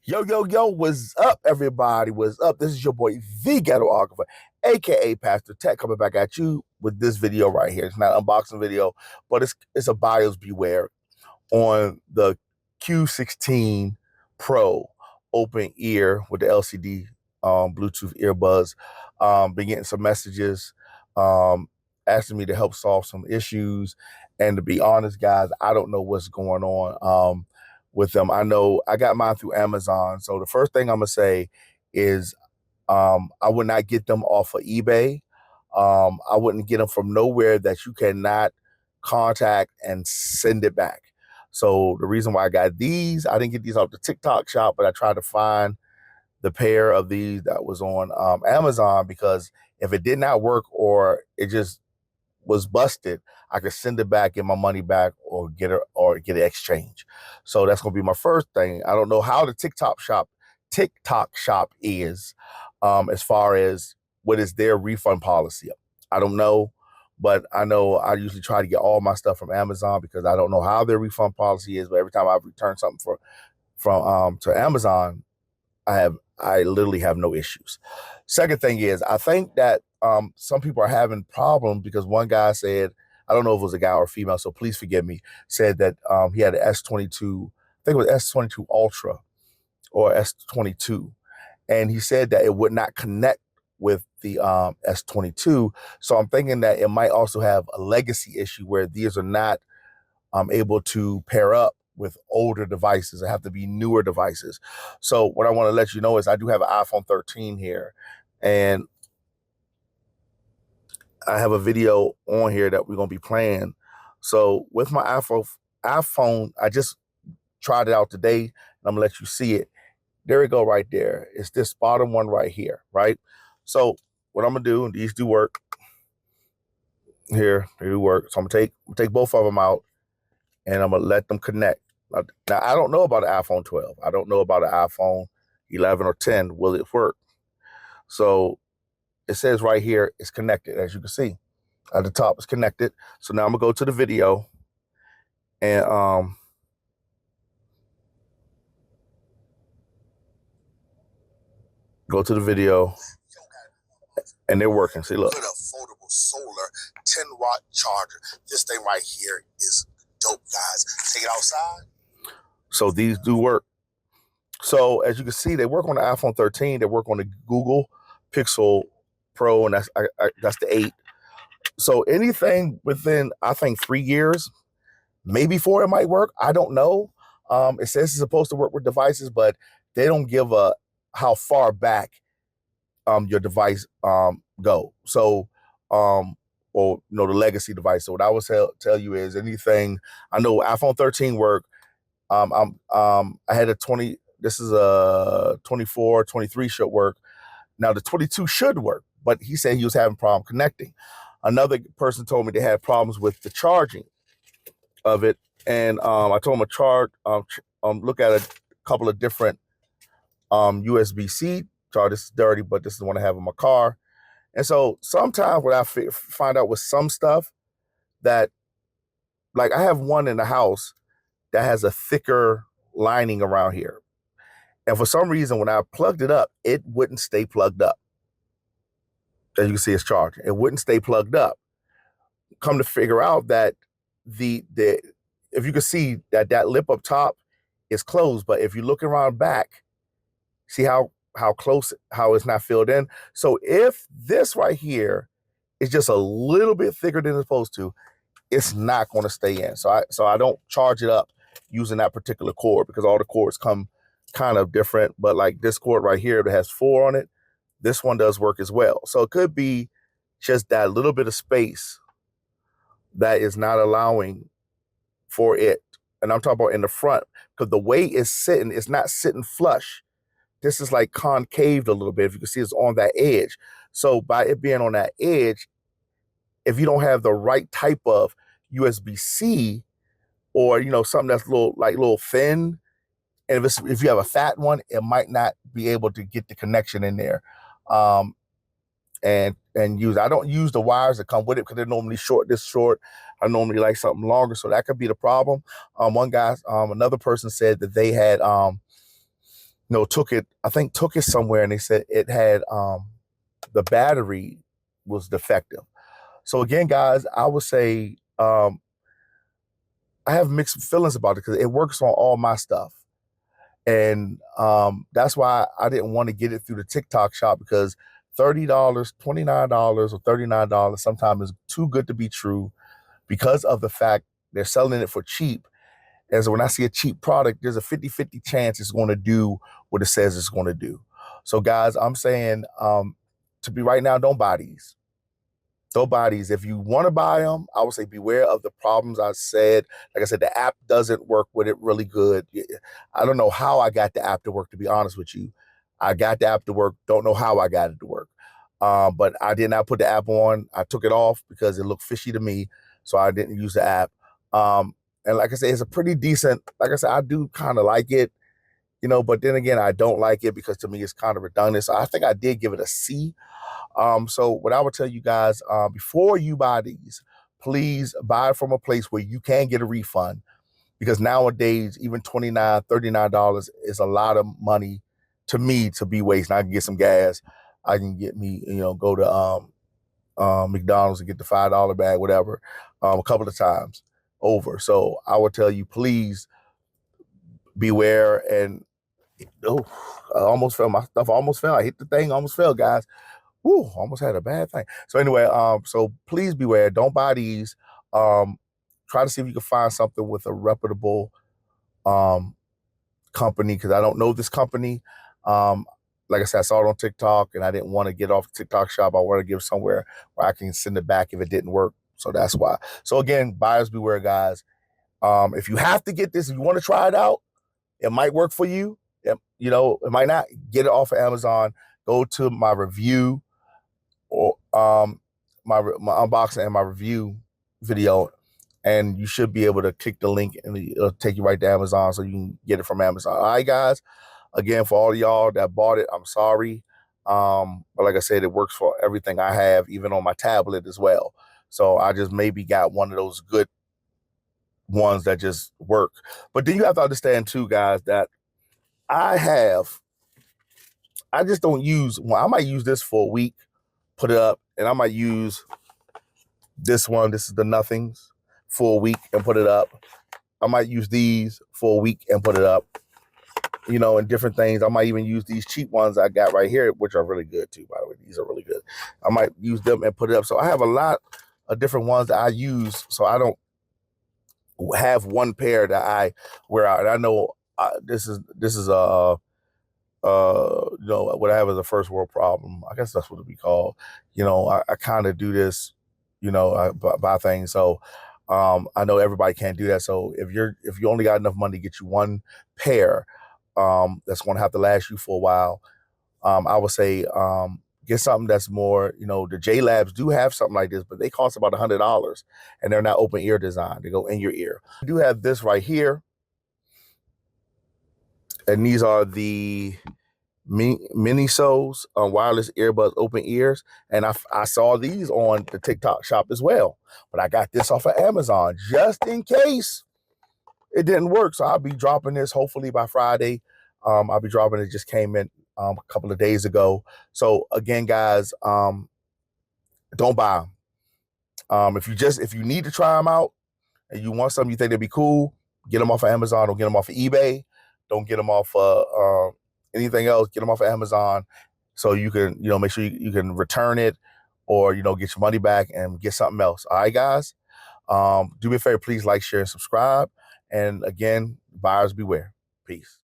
Yo, yo, yo, what's up, everybody? What's up? This is your boy, the Ghetographer, aka Pastor Tech, coming back at you with this video right here. It's not an unboxing video, but it's a buyers beware on the Q16 Pro open ear with the LCD Bluetooth earbuds. Been getting some messages asking me to help solve some issues. And to be honest, guys, I don't know what's going on with them. I know I got mine through Amazon. So the first thing I'm going to say is I would not get them off of eBay. I wouldn't get them from nowhere that you cannot contact and send it back. So the reason why I got these, I didn't get these off the TikTok shop, but I tried to find the pair of these that was on Amazon, because if it did not work or it just was busted, I could send it back, get my money back, or get an exchange. So that's gonna be my first thing. I don't know how the TikTok shop is as far as what is their refund policy. I don't know, but I know I usually try to get all my stuff from Amazon because I don't know how their refund policy is. But every time I've returned something to Amazon, I literally have no issues. Second thing is, I think that some people are having problems because one guy said, I don't know if it was a guy or female, so please forgive me, said that he had an S22, I think it was S22 Ultra or S22. And he said that it would not connect with the S22. So I'm thinking that it might also have a legacy issue where these are not able to pair up with older devices. It have to be newer devices. So what I want to let you know is I do have an iPhone 13 here, and I have a video on here that we're going to be playing. So with my iPhone, I just tried it out today, and I'm going to let you see it. There we go right there. It's this bottom one right here, right? So what I'm going to do, and these do work. Here, they do work. So I'm going to take both of them out, and I'm going to let them connect. Now, I don't know about an iPhone 12. I don't know about an iPhone 11 or 10. Will it work? So it says right here, it's connected. As you can see, at the top, it's connected. So now I'm going to go to the video and go to the video, and they're working. See, look. Put a foldable solar 10-watt charger. This thing right here is dope, guys. Take it outside. So these do work. So as you can see, they work on the iPhone 13. They work on the Google Pixel Pro, and that's the 8. So anything within, I think, 3 years, maybe 4, it might work. I don't know. It says it's supposed to work with devices, but they don't give how far back your device go. So or the legacy device. So what I would tell you is anything. I know iPhone 13 work. I had a 20. This is a 24, 23 should work. Now the 22 should work, but he said he was having problem connecting. Another person told me they had problems with the charging of it, and I told him to look at a couple of different USB-C charger. This is dirty, but this is the one I have in my car. And so sometimes what I find out with some stuff that, like, I have one in the house that has a thicker lining around here. And for some reason, when I plugged it up, it wouldn't stay plugged up. As you can see, it's charging. It wouldn't stay plugged up. Come to figure out that if you can see that lip up top is closed, but if you look around back, see how close, how it's not filled in. So if this right here is just a little bit thicker than it's supposed to, it's not going to stay in. So I don't charge it up using that particular cord, because all the cords come kind of different. But like this cord right here that has 4 on it, this one does work as well. So it could be just that little bit of space that is not allowing for it. And I'm talking about in the front, because the way it's sitting, it's not sitting flush. This is like concaved a little bit. If you can see, it's on that edge. So by it being on that edge, if you don't have the right type of USB-C, or something that's a little thin, and if you have a fat one, it might not be able to get the connection in there. And use. I don't use the wires that come with it because they're normally this short. I normally like something longer, so that could be the problem. Another person said that they had took it, I think took it somewhere, and they said it had the battery was defective. So again, guys, I would say I have mixed feelings about it because it works on all my stuff. And that's why I didn't want to get it through the TikTok shop, because $30, $29, or $39 sometimes is too good to be true, because of the fact they're selling it for cheap. And so when I see a cheap product, there's a 50-50 chance it's going to do what it says it's going to do. So guys, I'm saying to be right now, don't buy these. Don't buy these. If you want to buy them, I would say beware of the problems I said. Like I said, the app doesn't work with it really good. I don't know how I got the app to work, to be honest with you. I got the app to work. Don't know how I got it to work. But I did not put the app on. I took it off because it looked fishy to me. So I didn't use the app. And like I said, it's a pretty decent, like I said, I do kind of like it, but then again, I don't like it because to me it's kind of redundant. So I think I did give it a C. So what I would tell you guys, before you buy these, please buy it from a place where you can get a refund, because nowadays, even $29, $39 is a lot of money to me to be wasting. I can get some gas. I can get me, go to McDonald's and get the $5 bag, whatever, a couple of times over. So I would tell you, please beware. And I almost fell. My stuff almost fell. I hit the thing, almost fell, guys. Woo, almost had a bad thing. So anyway, so please beware. Don't buy these. Try to see if you can find something with a reputable company, because I don't know this company. Like I said, I saw it on TikTok, and I didn't want to get off the TikTok shop. I want to give somewhere where I can send it back if it didn't work. So that's why. So again, buyers beware, guys. If you have to get this, if you want to try it out, it might work for you. It might not. Get it off of Amazon. Go to my review, or my unboxing and my review video, and you should be able to click the link and it'll take you right to Amazon, so you can get it from Amazon. All right, guys. Again, for all of y'all that bought it, I'm sorry. But like I said, it works for everything I have, even on my tablet as well. So I just maybe got one of those good ones that just work. But then you have to understand too, guys, that I just don't use one. I might use this for a week, put it up, and I might use this one. This is the Nothings, for a week and put it up. I might use these for a week and put it up, and different things. I might even use these cheap ones I got right here, which are really good too, by the way. These are really good. I might use them and put it up. So I have a lot of different ones that I use, so I don't have one pair that I wear out. And I know this is what I have is a first world problem. I guess that's what it'd be called. I kind of do this, I buy things. So I know everybody can't do that. So if you only got enough money to get you one pair, that's going to have to last you for a while, I would say get something that's more, the J Labs do have something like this, but they cost about $100, and they're not open ear design. They go in your ear. I do have this right here, and these are the Minisos wireless earbuds open ears, and I saw these on the TikTok shop as well, but I got this off of Amazon just in case it didn't work. So I'll be dropping this hopefully by Friday. I'll be dropping it. Just came in a couple of days ago. So again, guys, don't buy them. If you need to try them out and you want something you think they'd be cool, get them off of Amazon or get them off of eBay. Don't get them off anything else. Get them off of Amazon, so you can, make sure you can return it, or, get your money back and get something else. All right, guys. Do me a favor, please like, share, and subscribe. And again, buyers beware. Peace.